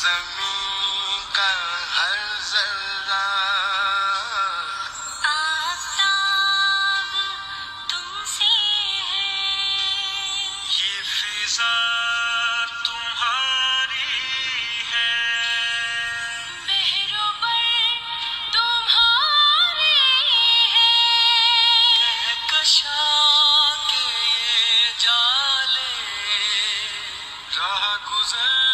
ज़मीं का हर ज़र्रा आफ़ताब तुमसे है, ये फ़िज़ा तुम्हारी है, बेहरुबर तुम्हारी है, कहकशां के ये जाले राह गुज़र